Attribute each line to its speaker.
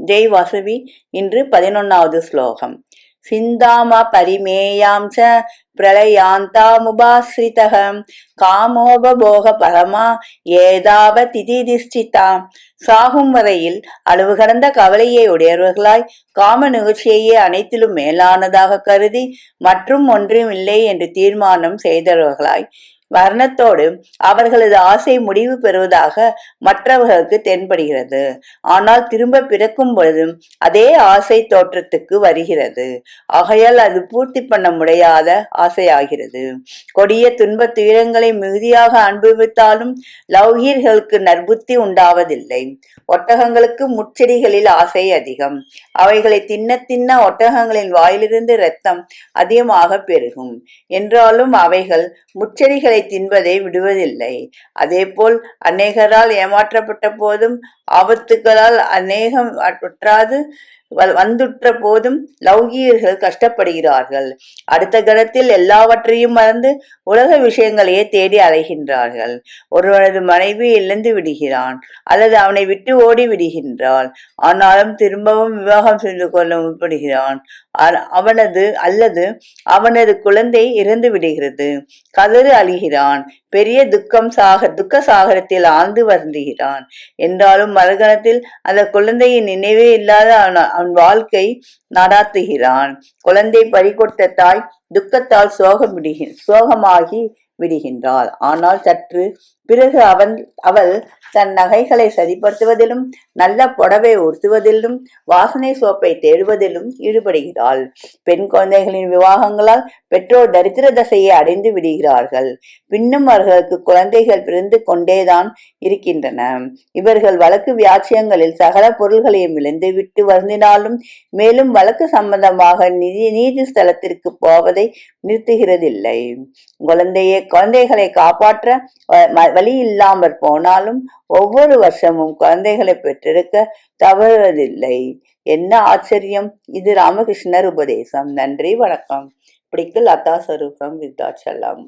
Speaker 1: ஜெய் வாசவி. இன்று 11வது ஸ்லோகம். சிந்தாம பரிமேயாம் ச பிரளயாந்தாமுபாஸ்ரிதः காமோபபோக பரமா ஏதாவ திதிதிஷ்டிதா. சாகும் வரையில் அளவு கடந்த கவலையை உடையவர்களாய் காம நிகழ்ச்சியையே அனைத்திலும் மேலானதாக கருதி மற்றும் ஒன்றும் இல்லை என்று தீர்மானம் செய்தவர்களாய் வர்ணத்தோடு அவர்களது ஆசை முடிவு பெறுவதாக மற்றவர்களுக்கு தென்படுகிறது. ஆனால் திரும்ப பிறக்கும் பொழுதும் அதே ஆசை தோற்றத்துக்கு வருகிறது. ஆகையால் அது பூர்த்தி பண்ண முடியாத ஆசையாகிறது. கொடிய துன்ப துயரங்களை மிகுதியாக அனுபவித்தாலும் லௌகீர்களுக்கு நற்புத்தி உண்டாவதில்லை. ஒட்டகங்களுக்கு முட்செடிகளில் ஆசை அதிகம். அவைகளை தின்ன தின்ன ஒட்டகங்களின் வாயிலிருந்து இரத்தம் அதிகமாக பெருகும். என்றாலும் அவைகள் முட்செடிகளை தின்பதை விடுவதில்லை. அதேபோல் அநேகரால் ஏமாற்றப்பட்ட போதும் ஆபத்துகளால் அநேகம் வந்துற்ற போதும் லௌகீகர்கள் கஷ்டப்படுகிறார்கள். அடுத்த கணத்தில் எல்லாவற்றையும் மறந்து உலக விஷயங்களையே தேடி அலைகின்றார்கள். ஒருவனது மனைவி இழந்து விடுகிறான் அல்லது அவனை விட்டு ஓடி விடுகின்றாள். ஆனாலும் திரும்பவும் விவாகம் செய்து கொள்ள முற்படுகிறான். அவனது குழந்தை இறந்து விடுகிறது. கதறு அழுகிறான். பெரிய துக்க சாகரத்தில் ஆழ்ந்து வருந்துகிறான். என்றாலும் மறுகணத்தில் அந்த குழந்தையின் நினைவே இல்லாத அவன் வாழ்க்கை நடாத்துகிறான். குழந்தை பறிகொடுத்த தாய் துக்கத்தால் சோகமாகி விடுகின்றாள். ஆனால் சற்று பிறகு அவள் தன் நகைகளை சரிப்படுத்துவதிலும் நல்ல புடவை உடுத்துவதிலும் வாசனை சோப்பை தேடுவதிலும் ஈடுபடுகிறாள். பெண் குழந்தைகளின் விவாகங்களால் பெற்றோர் தரித்திர தசையை அடைந்து விடுகிறார்கள். பின்னும் அவர்களுக்கு குழந்தைகள் பிறந்து கொண்டேதான் இருக்கின்றன. இவர்கள் வழக்கு வியாட்சியங்களில் சகல பொருள்களையும் இழந்துவிட்டு வருந்தினாலும் மேலும் வழக்கு சம்பந்தமாக நீதி ஸ்தலத்திற்கு போவதை நிறுத்துகிறதில்லை. குழந்தைகளை காப்பாற்ற வழி இல்லாமற் போனாலும் ஒவ்வொரு வருஷமும் குழந்தைகளை பெற்றெடுக்க தவறுவதில்லை. என்ன ஆச்சரியம்! இது ராமகிருஷ்ணர் உபதேசம். நன்றி, வணக்கம். பிடிக்கு லதா ஸ்வரூபம் விருத்தாச்சலம்.